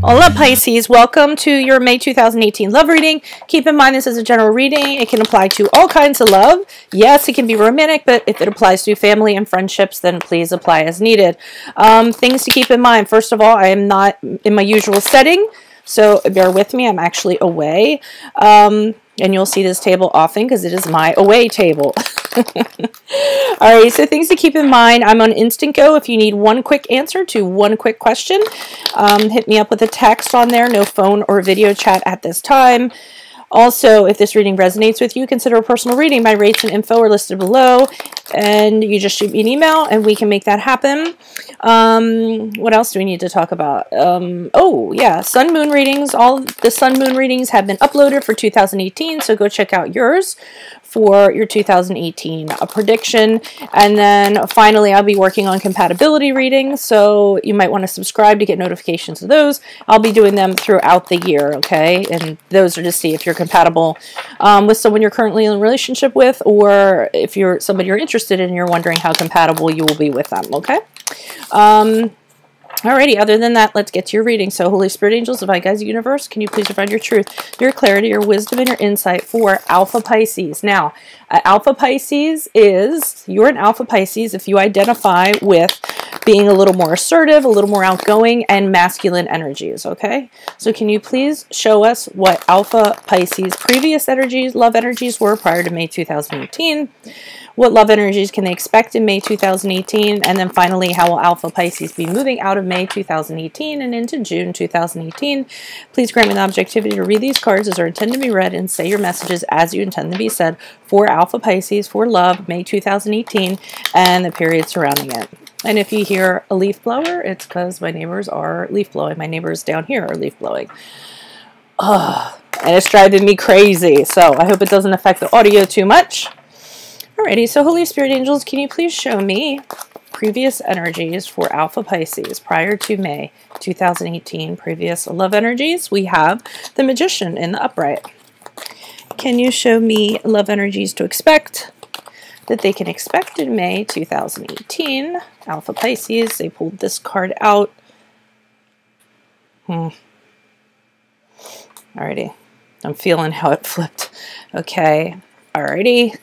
Hola Pisces, welcome to your May 2018 love reading. Keep in mind this is a general reading. It can apply to all kinds of love. Yes, it can be romantic, but if it applies to family and friendships, then please apply as needed. Things to keep in mind. First of all, I am not in my usual setting, so bear with me. I'm actually away. And you'll see this table often because it is my away table. Alright, so things to keep in mind. I'm on Instant Go. If you need one quick answer to one quick question, hit me up with a text on there. No phone or video chat at this time. Also, if this reading resonates with you, consider a personal reading. My rates and info are listed below. And you just shoot me an email and we can make that happen. What else do we need to talk about? Oh, yeah, sun moon readings. All the sun moon readings have been uploaded for 2018. So go check out yours for your 2018 prediction. And then finally, I'll be working on compatibility readings. So you might want to subscribe to get notifications of those. I'll be doing them throughout the year, okay? And those are to see if you're compatible with someone you're currently in a relationship with, or if you're somebody you're interested in and you're wondering how compatible you will be with them, okay? Alrighty, other than that, let's get to your reading. So, Holy Spirit, Angels, Divine Guides, Universe, can you please provide your truth, your clarity, your wisdom, and your insight for Alpha Pisces? Now, Alpha Pisces is, you're an Alpha Pisces if you identify with being a little more assertive, a little more outgoing, and masculine energies, okay? So can you please show us what Alpha Pisces' previous energies, love energies were prior to May 2018? What love energies can they expect in May 2018? And then finally, how will Alpha Pisces be moving out of May 2018 and into June 2018? Please grant me the objectivity to read these cards as are intended to be read and say your messages as you intend to be said for Alpha Pisces, for love, May 2018, and the period surrounding it. And if you hear a leaf blower, it's because my neighbors are leaf blowing. My neighbors down here are leaf blowing. Oh, and it's driving me crazy. So I hope it doesn't affect the audio too much. Alrighty, so Holy Spirit Angels, can you please show me previous energies for Alpha Pisces prior to May 2018? Previous love energies, we have the Magician in the upright. Can you show me love energies to expect that they can expect in May 2018? Alpha Pisces, they pulled this card out. Alrighty, I'm feeling how it flipped. Okay, alrighty.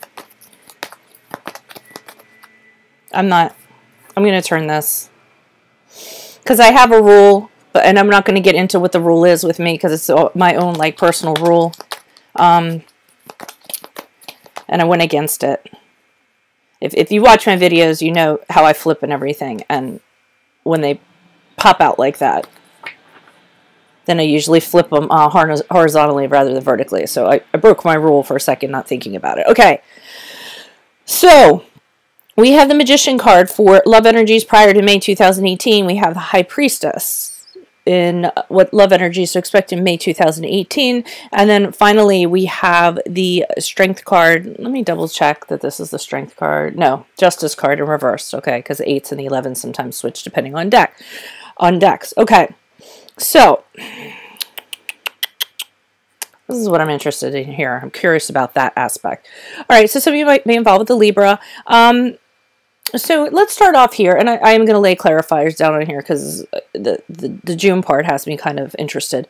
I'm going to turn this because I have a rule, and I'm not going to get into what the rule is with me because it's my own like personal rule. And I went against it. If you watch my videos, you know how I flip and everything. And when they pop out like that, then I usually flip them horizontally rather than vertically. So I broke my rule for a second, not thinking about it. Okay. So we have the Magician card for love energies prior to May 2018. We have the High Priestess in what love energies to expect in May 2018. And then finally, we have the Strength card. Let me double check that this is the Strength card. No, Justice card in reverse. Okay, because the 8s and the 11s sometimes switch depending on decks. Okay, so this is what I'm interested in here. I'm curious about that aspect. All right, so some of you might be involved with the Libra. So let's start off here, and I am going to lay clarifiers down on here because the June part has me kind of interested.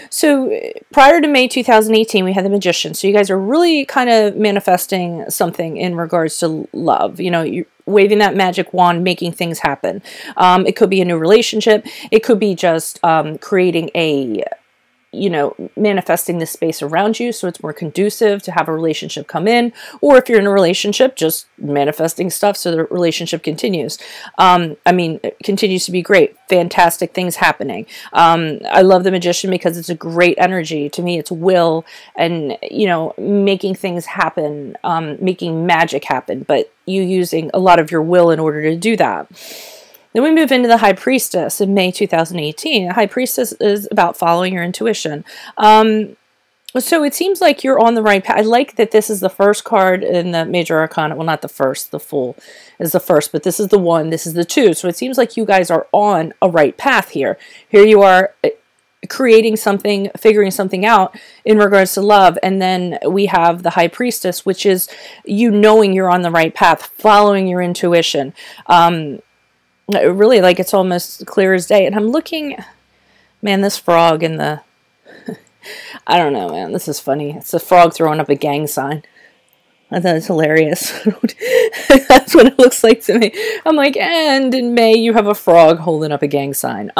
So prior to May 2018, we had the Magician. So you guys are really kind of manifesting something in regards to love. You know, you're waving that magic wand, making things happen. It could be a new relationship. It could be just creating a, you know, manifesting this space around you so it's more conducive to have a relationship come in, or if you're in a relationship, just manifesting stuff so the relationship continues. I mean, it continues to be great. Fantastic things happening. I love the Magician because it's a great energy. To me, it's will and, you know, making things happen, making magic happen, but you using a lot of your will in order to do that. Then we move into the High Priestess in May 2018. The High Priestess is about following your intuition. So it seems like you're on the right path. I like that this is the first card in the Major Arcana. Well, not the first. The Fool is the first, but this is the 1. This is the 2. So it seems like you guys are on a right path here. Here you are creating something, figuring something out in regards to love. And then we have the High Priestess, which is you knowing you're on the right path, following your intuition. Really, like, it's almost clear as day. And I'm looking, Man, this frog in the... I don't know, man. This is funny. It's a frog throwing up a gang sign. I thought it's hilarious. That's what it looks like to me. I'm like, and in May you have a frog holding up a gang sign.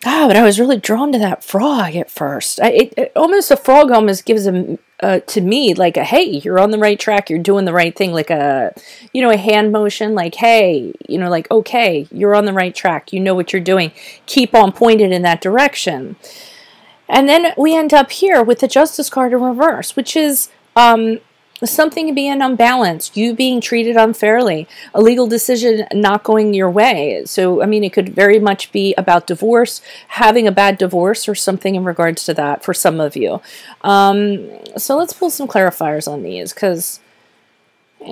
But I was really drawn to that frog at first. Almost a frog almost gives to me like a, hey, you're on the right track, you're doing the right thing, like a, you know, a hand motion, like, hey, you know, like, okay, you're on the right track, you know what you're doing, keep on pointed in that direction. And then we end up here with the Justice card in reverse, which is something being unbalanced, you being treated unfairly, a legal decision not going your way. So, I mean, it could very much be about divorce, having a bad divorce or something in regards to that for some of you. So let's pull some clarifiers on these, because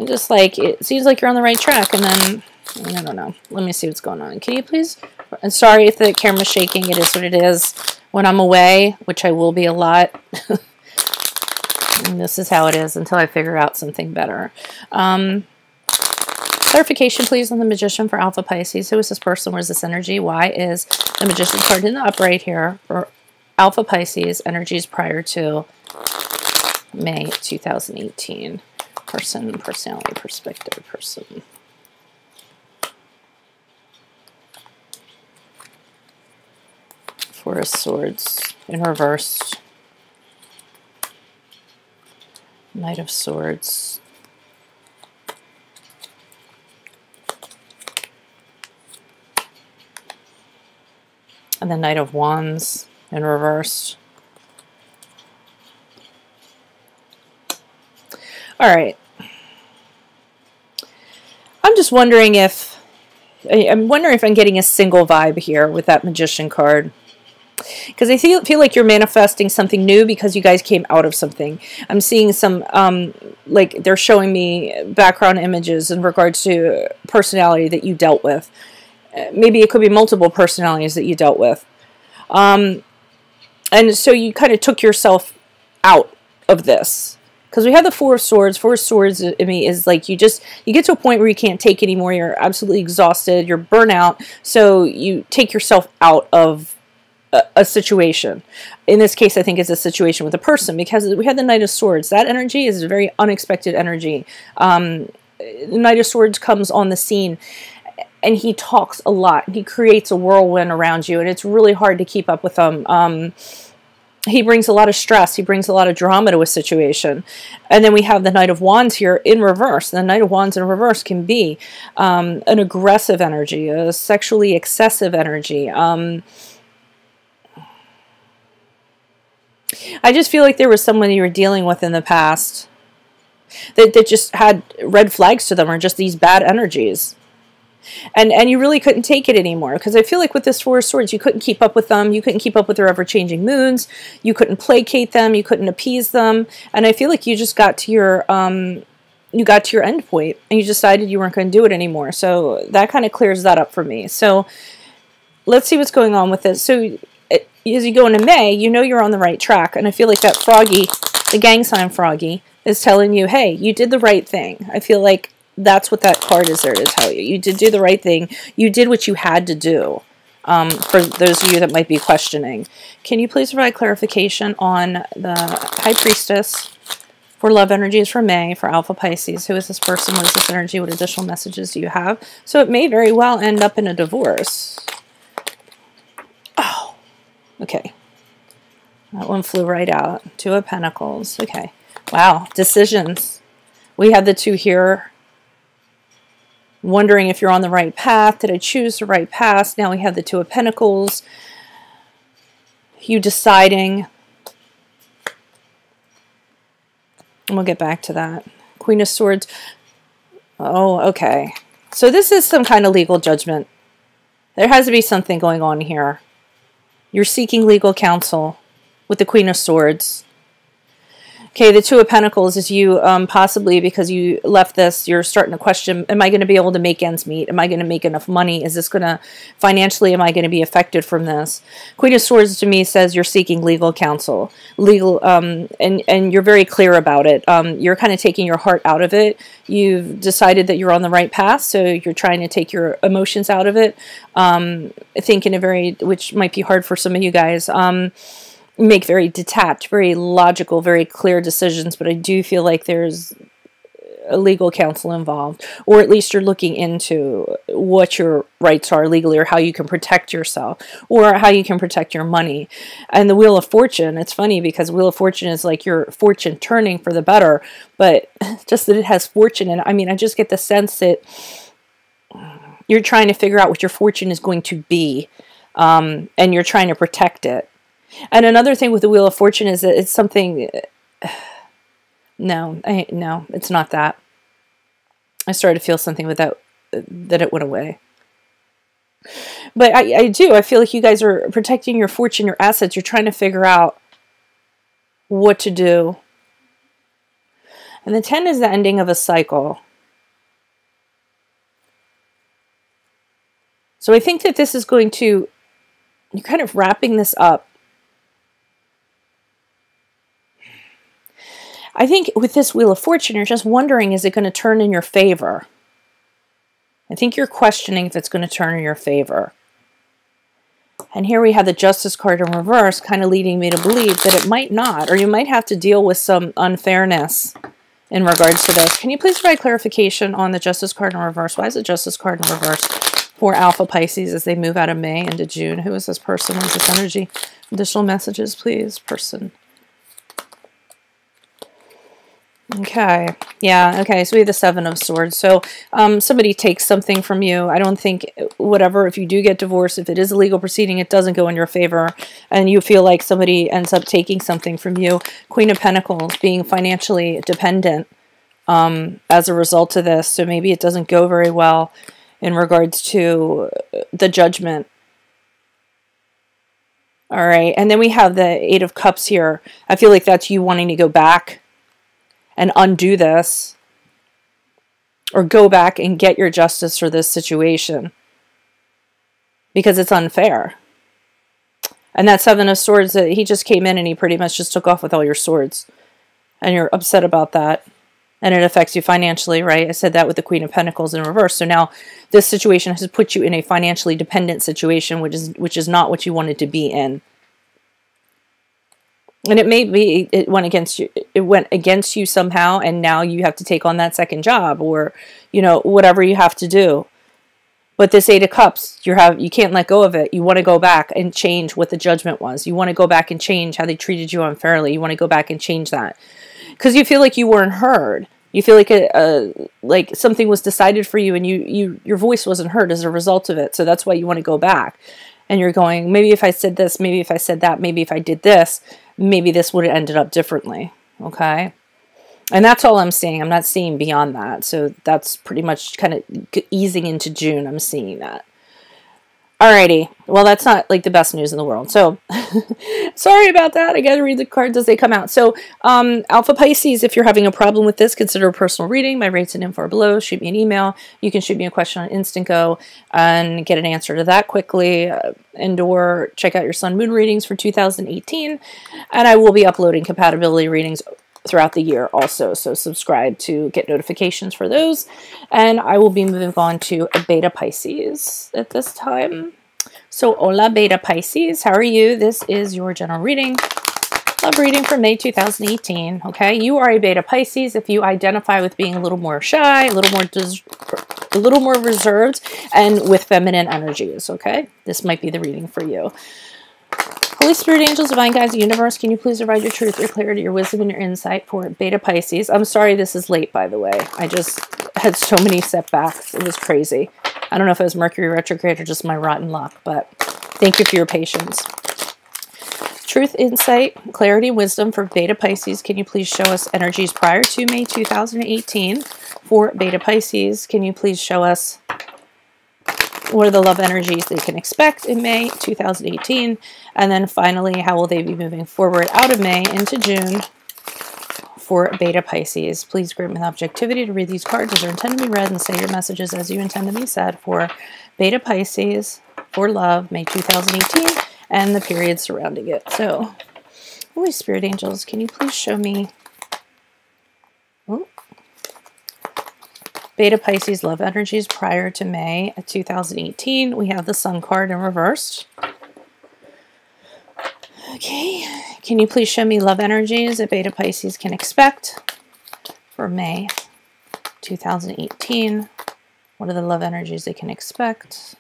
just like, it seems like you're on the right track, and then, I don't know. Let me see what's going on. Can you please? And sorry if the camera's shaking. It is what it is when I'm away, which I will be a lot. And this is how it is until I figure out something better. Clarification, please, on the Magician for Alpha Pisces. Who is this person? Where's this energy? Why is the Magician card in the upright here for Alpha Pisces? Energies prior to May 2018. Person, personality, perspective, person. Four of Swords in reverse. Knight of Swords. And the Knight of Wands in reverse. All right. I'm just wondering if... I'm wondering if I'm getting a single vibe here with that Magician card. Because I feel like you're manifesting something new because you guys came out of something. I'm seeing some, like they're showing me background images in regards to personality that you dealt with. Maybe it could be multiple personalities that you dealt with. And so you kind of took yourself out of this. Because we have the Four of Swords. Four of Swords, I mean, is like you get to a point where you can't take anymore. You're absolutely exhausted. You're burnout. So you take yourself out of a situation. In this case, I think it's a situation with a person, because we had the Knight of Swords. That energy is a very unexpected energy. The Knight of Swords comes on the scene, and he talks a lot. He creates a whirlwind around you, and it's really hard to keep up with him. He brings a lot of stress. He brings a lot of drama to a situation. And then we have the Knight of Wands here in reverse. The Knight of Wands in reverse can be an aggressive energy, a sexually excessive energy. I just feel like there was someone you were dealing with in the past that just had red flags to them, or just these bad energies. And you really couldn't take it anymore, because I feel like with this Four of Swords, you couldn't keep up with them. You couldn't keep up with their ever-changing moods. You couldn't placate them. You couldn't appease them. And I feel like you just got to your end point, and you decided you weren't going to do it anymore. So that kind of clears that up for me. So let's see what's going on with this. So as you go into May, you know you're on the right track. And I feel like that froggy, the gang sign froggy, is telling you, hey, you did the right thing. I feel like that's what that card is there to tell you. You did do the right thing. You did what you had to do. For those of you that might be questioning. Can you please provide clarification on the High Priestess for love energies for May, for Alpha Pisces? Who is this person? What is this energy? What additional messages do you have? So it may very well end up in a divorce. Oh, okay. That one flew right out. Two of Pentacles. Okay. Wow. Decisions. We have the two here. Wondering if you're on the right path. Did I choose the right path? Now we have the Two of Pentacles. You deciding. And we'll get back to that. Queen of Swords. Oh, okay. So this is some kind of legal judgment. There has to be something going on here. You're seeking legal counsel with the Queen of Swords. Okay, the Two of Pentacles is you possibly, because you left this, you're starting to question, am I going to be able to make ends meet? Am I going to make enough money? Is this going to, financially, am I going to be affected from this? Queen of Swords to me says you're seeking legal counsel. And you're very clear about it. You're kind of taking your heart out of it. You've decided that you're on the right path, so you're trying to take your emotions out of it. Think in a very, which might be hard for some of you guys, make very detached, very logical, very clear decisions, but I do feel like there's a legal counsel involved, or at least you're looking into what your rights are legally, or how you can protect yourself, or how you can protect your money. And the Wheel of Fortune, it's funny because Wheel of Fortune is like your fortune turning for the better, but just that it has fortune. And I mean, I just get the sense that you're trying to figure out what your fortune is going to be, and you're trying to protect it. And another thing with the Wheel of Fortune is that it's something, no, it's not that. I started to feel something with that it went away. But I do, I feel like you guys are protecting your fortune, your assets. You're trying to figure out what to do. And the 10 is the ending of a cycle. So I think that this is going to, you're kind of wrapping this up. I think with this Wheel of Fortune, you're just wondering, is it going to turn in your favor? I think you're questioning if it's going to turn in your favor. And here we have the Justice card in reverse, kind of leading me to believe that it might not, or you might have to deal with some unfairness in regards to this. Can you please provide clarification on the Justice card in reverse? Why is the Justice card in reverse for Alpha Pisces as they move out of May into June? Who is this person? What is this energy? Additional messages, please, person. Okay, yeah, okay, so we have the Seven of Swords. So somebody takes something from you. I don't think, whatever, if you do get divorced, if it is a legal proceeding, it doesn't go in your favor, and you feel like somebody ends up taking something from you. Queen of Pentacles, being financially dependent as a result of this, so maybe it doesn't go very well in regards to the Judgment. All right, and then we have the Eight of Cups here. I feel like that's you wanting to go back and undo this, or go back and get your justice for this situation, because it's unfair. And that Seven of Swords, he just came in and he pretty much just took off with all your swords, and you're upset about that, and it affects you financially, right? I said that with the Queen of Pentacles in reverse. So now this situation has put you in a financially dependent situation, which is not what you wanted to be in. And it may be it went against you somehow, and now you have to take on that second job, or whatever you have to do. But this Eight of Cups, you can't let go of it. You want to go back and change what the Judgment was. You want to go back and change how they treated you unfairly. You want to go back and change that, because you feel like you weren't heard. You feel like something was decided for you, and your voice wasn't heard as a result of it. So that's why you want to go back. And you're going, maybe if I said this, maybe if I said that, maybe if I did this, maybe this would have ended up differently, okay? And that's all I'm seeing. I'm not seeing beyond that. So that's pretty much kind of easing into June. I'm seeing that. Alrighty. Well, that's not like the best news in the world. So sorry about that. I got to read the cards as they come out. So Alpha Pisces, if you're having a problem with this, consider a personal reading. My rates and info are below. Shoot me an email. You can shoot me a question on Instant Go and get an answer to that quickly. And/or check out your Sun Moon readings for 2018. And I will be uploading compatibility readings throughout the year also, so subscribe to get notifications for those. And I will be moving on to a Beta Pisces at this time. So hola Beta Pisces, how are you? This is your general reading. Love reading for May 2018. Okay, you are a Beta Pisces if you identify with being a little more shy, a little more reserved, and with feminine energies. Okay, this might be the reading for you. Holy Spirit, angels, divine guides, the universe, can you please provide your truth, your clarity, your wisdom, and your insight for Beta Pisces? I'm sorry this is late, by the way. I just had so many setbacks. It was crazy. I don't know if it was Mercury retrograde or just my rotten luck, but thank you for your patience. Truth, insight, clarity, wisdom for Beta Pisces. Can you please show us energies prior to May 2018 for Beta Pisces? Can you please show us what are the love energies they can expect in May 2018? And then finally, how will they be moving forward out of May into June for Beta Pisces. Please grant me the objectivity to read these cards as they're intended to be read and say your messages as you intend to be said for Beta Pisces, for love, May 2018, and the period surrounding it. So, Holy Spirit angels, can you please show me Beta Pisces love energies prior to May of 2018? We have the Sun card in reversed. Okay, can you please show me love energies that Beta Pisces can expect for May 2018? What are the love energies they can expect?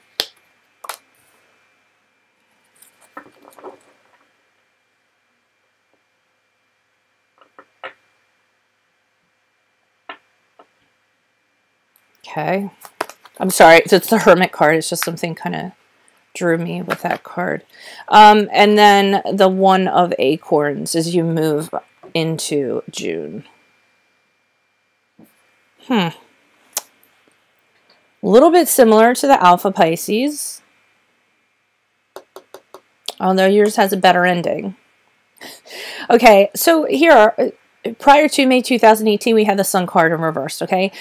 Okay, I'm sorry, it's the Hermit card. It's just something kind of drew me with that card. And then the One of Acorns as you move into June. A little bit similar to the Alpha Pisces, although yours has a better ending. Okay, so here, prior to May 2018, we had the Sun card in reverse, okay?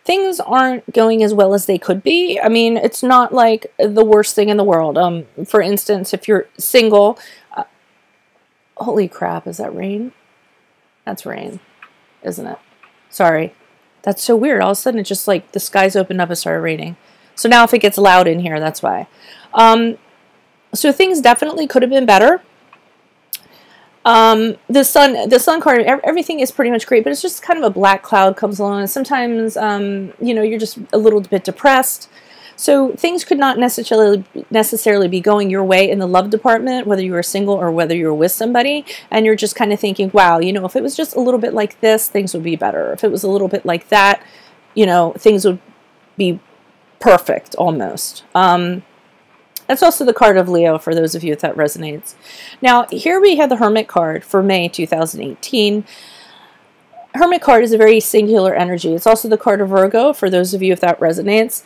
Things aren't going as well as they could be. I mean, it's not like the worst thing in the world. For instance, if you're single, holy crap, is that rain? That's rain, isn't it? Sorry. That's so weird. All of a sudden, it just like the skies opened up and started raining. So now if it gets loud in here, that's why. So things definitely could have been better. The sun card, everything is pretty much great, but it's just kind of a black cloud comes along, and sometimes, you know, you're just a little bit depressed. So things could not necessarily be going your way in the love department, whether you were single or whether you were with somebody, and you're just kind of thinking, wow, you know, if it was just a little bit like this, things would be better. If it was a little bit like that, you know, things would be perfect almost. That's also the card of Leo for those of you that resonates. Now, here we have the Hermit card for May 2018. Hermit card is a very singular energy. It's also the card of Virgo for those of you if that resonates.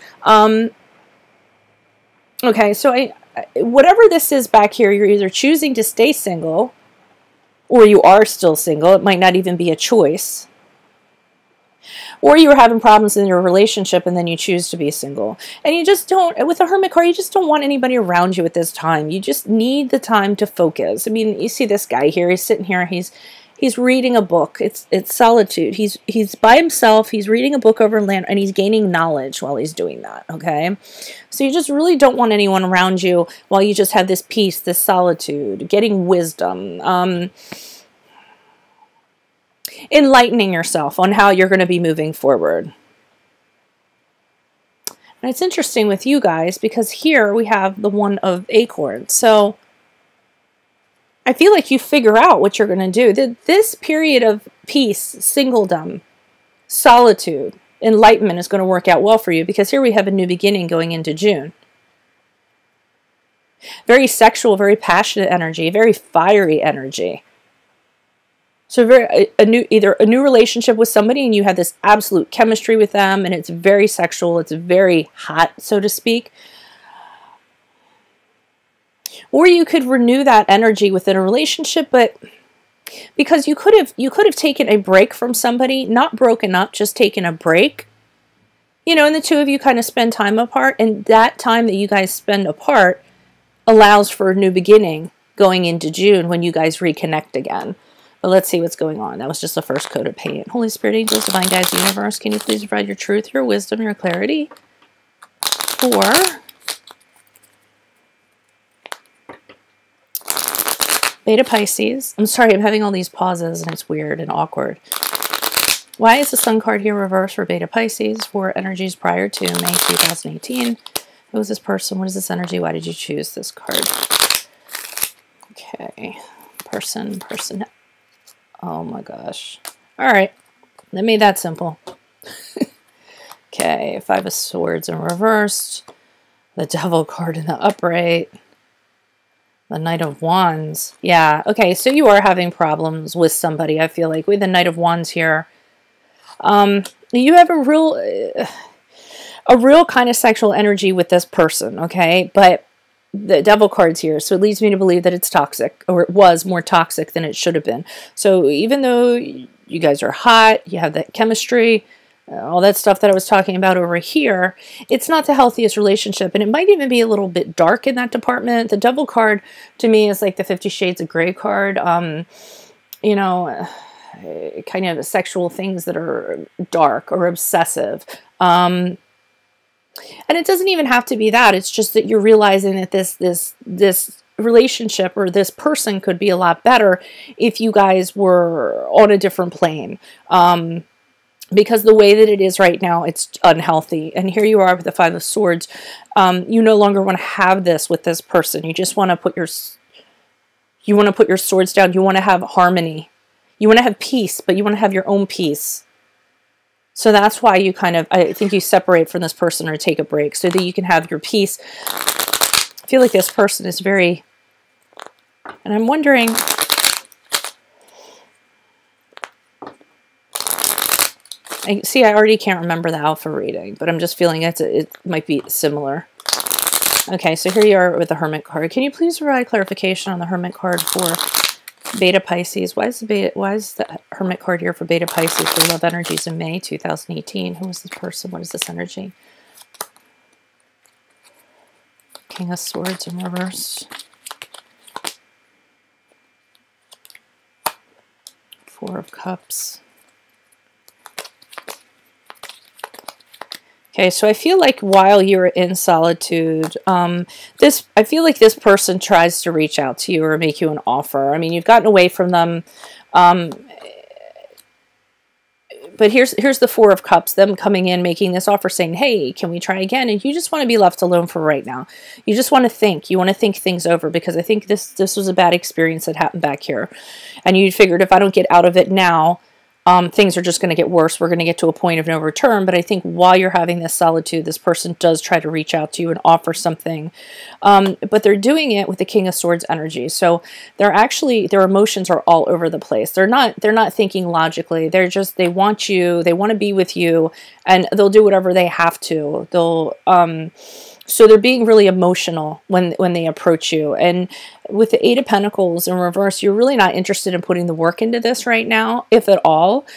Okay, so whatever this is back here, you're either choosing to stay single or you are still single. It might not even be a choice. Or you were having problems in your relationship and then you choose to be single. And you just don't, with the Hermit card, you just don't want anybody around you at this time. You just need the time to focus. I mean, you see this guy here, he's sitting here, he's reading a book. It's solitude. He's by himself, he's reading a book over land, and he's gaining knowledge while he's doing that, okay? So you just really don't want anyone around you while you just have this peace, this solitude, getting wisdom, enlightening yourself on how you're going to be moving forward. And it's interesting with you guys because here we have the One of Acorns. So I feel like you figure out what you're going to do. This period of peace, singledom, solitude, enlightenment is going to work out well for you because here we have a new beginning going into June. Very sexual, very passionate energy, very fiery energy. So either a new relationship with somebody and you have this absolute chemistry with them and it's very sexual, it's very hot, so to speak. Or you could renew that energy within a relationship, but because you could have taken a break from somebody, not broken up, just taken a break. You know, and the two of you kind of spend time apart, and that time that you guys spend apart allows for a new beginning going into June when you guys reconnect again. But let's see what's going on. That was just the first coat of paint. Holy Spirit, angels, divine guides, universe, can you please provide your truth, your wisdom, your clarity for Beta Pisces? I'm sorry, I'm having all these pauses and it's weird and awkward. Why is the Sun card here reversed for Beta Pisces for energies prior to May 2018? Who is this person? What is this energy? Why did you choose this card? Okay. Person. Oh my gosh. All right. That made that simple. Okay. Five of Swords in reversed. The Devil card in the upright. The Knight of Wands. Yeah. Okay. So you are having problems with somebody, I feel like. With the Knight of Wands here. You have a real kind of sexual energy with this person, okay? But the Devil card's here, so it leads me to believe that it's toxic, or it was more toxic than it should have been. So even though you guys are hot, you have that chemistry, all that stuff that I was talking about over here. It's not the healthiest relationship, and it might even be a little bit dark in that department. The Devil card to me is like the 50 Shades of Grey card. You know, kind of sexual things that are dark or obsessive. And it doesn't even have to be that. It's just that you're realizing that this relationship or this person could be a lot better if you guys were on a different plane. Because the way that it is right now, it's unhealthy. And here you are with the Five of Swords. You no longer want to have this with this person. You just want to put your swords down. You want to have harmony. You want to have peace, but you want to have your own peace. So that's why you kind of, I think you separate from this person or take a break so that you can have your peace. I feel like this person is very, and I'm wondering, I already can't remember the alpha reading, but I'm just feeling it might be similar. Okay, so here you are with the Hermit card. Can you please provide clarification on the Hermit card for Beta Pisces? Why is the Hermit card here for Beta Pisces for love energies in May 2018? Who is this person? What is this energy? King of Swords in reverse. Four of Cups. Okay, so I feel like while you're in solitude, I feel like this person tries to reach out to you or make you an offer. I mean, you've gotten away from them, but here's the Four of Cups, them coming in, making this offer, saying, hey, can we try again? And you just want to be left alone for right now. You just want to think. You want to think things over, because I think this was a bad experience that happened back here. And you figured, if I don't get out of it now, things are just going to get worse. We're going to get to a point of no return. But I think while you're having this solitude, this person does try to reach out to you and offer something. But they're doing it with the King of Swords energy. So they're actually, their emotions are all over the place. They're not thinking logically. They want you, they want to be with you, and they'll do whatever they have to. So they're being really emotional when they approach you. And with the Eight of Pentacles in reverse, you're really not interested in putting the work into this right now, if at all.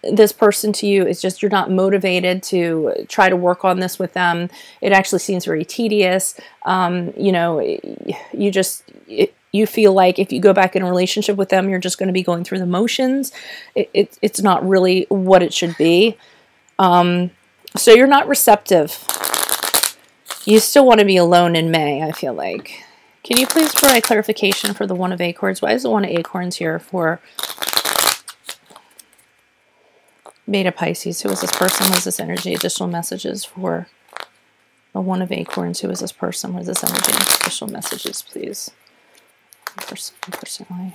This person to you is just, you're not motivated to try to work on this with them. It actually seems very tedious. You know, you feel like if you go back in a relationship with them, you're just going to be going through the motions. It's not really what it should be. So you're not receptive. You still want to be alone in May, I feel like. Can you please provide clarification for the One of Acorns? Why is the One of Acorns here for Beta Pisces? Who is this person? What is this energy? Additional messages for the One of Acorns. Who is this person? What is this energy? Additional messages, please. Personally.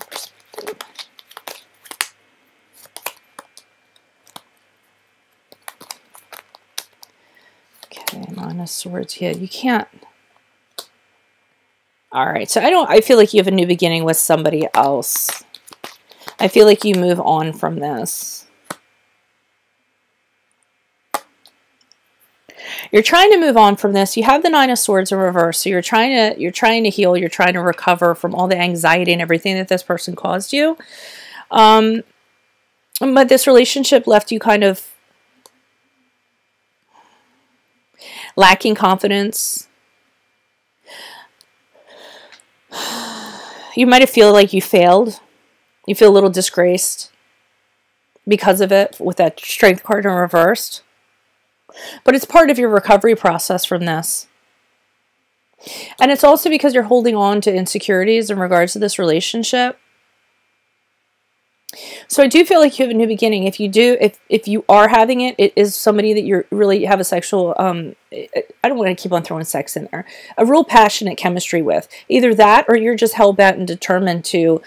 Okay, Nine of Swords. Yeah, you can't. All right, so I feel like you have a new beginning with somebody else. I feel like you move on from this. You're trying to move on from this. You have the Nine of Swords in reverse, so you're trying to heal. You're trying to recover from all the anxiety and everything that this person caused you. But this relationship left you kind of lacking confidence. You might have feel like you failed. You feel a little disgraced because of it with that Strength card in reversed. But it's part of your recovery process from this. And it's also because you're holding on to insecurities in regards to this relationship. So I do feel like you have a new beginning. If you are having it, it is somebody that you really have a sexual, I don't want to keep on throwing sex in there, a real passionate chemistry with. Either that, or you're just hell-bent and determined to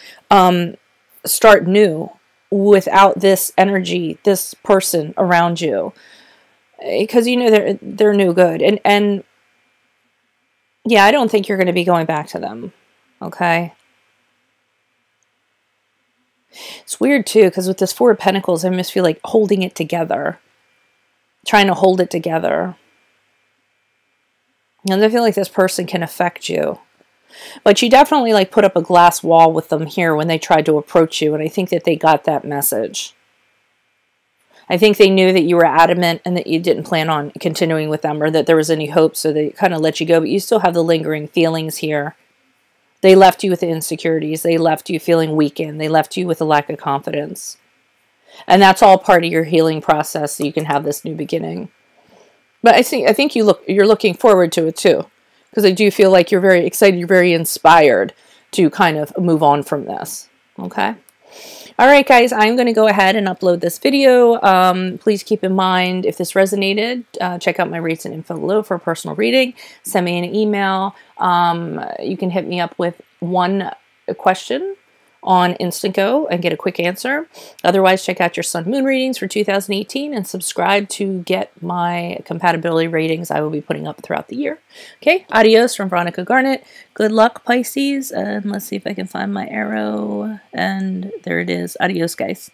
start new without this energy, this person around you. Because you know they're no good. And yeah, I don't think you're going to be going back to them. Okay? It's weird too, because with this Four of Pentacles, I almost feel like holding it together. Trying to hold it together. And I feel like this person can affect you. But you definitely like put up a glass wall with them here when they tried to approach you. And I think that they got that message. I think they knew that you were adamant and that you didn't plan on continuing with them, or that there was any hope, so they kind of let you go, but you still have the lingering feelings here. They left you with the insecurities. They left you feeling weakened. They left you with a lack of confidence. And that's all part of your healing process, so you can have this new beginning. But I think you're looking forward to it too, because I do feel like you're very excited, you're very inspired to kind of move on from this. Okay? All right, guys, I'm going to go ahead and upload this video. Please keep in mind, if this resonated, check out my rates and info below for a personal reading. Send me an email. You can hit me up with one question on Instant Go and get a quick answer. Otherwise, check out your Sun Moon readings for 2018 and subscribe to get my compatibility ratings I will be putting up throughout the year. Okay, adios from Veronica Garnet. Good luck, Pisces. And let's see if I can find my arrow. And there it is. Adios, guys.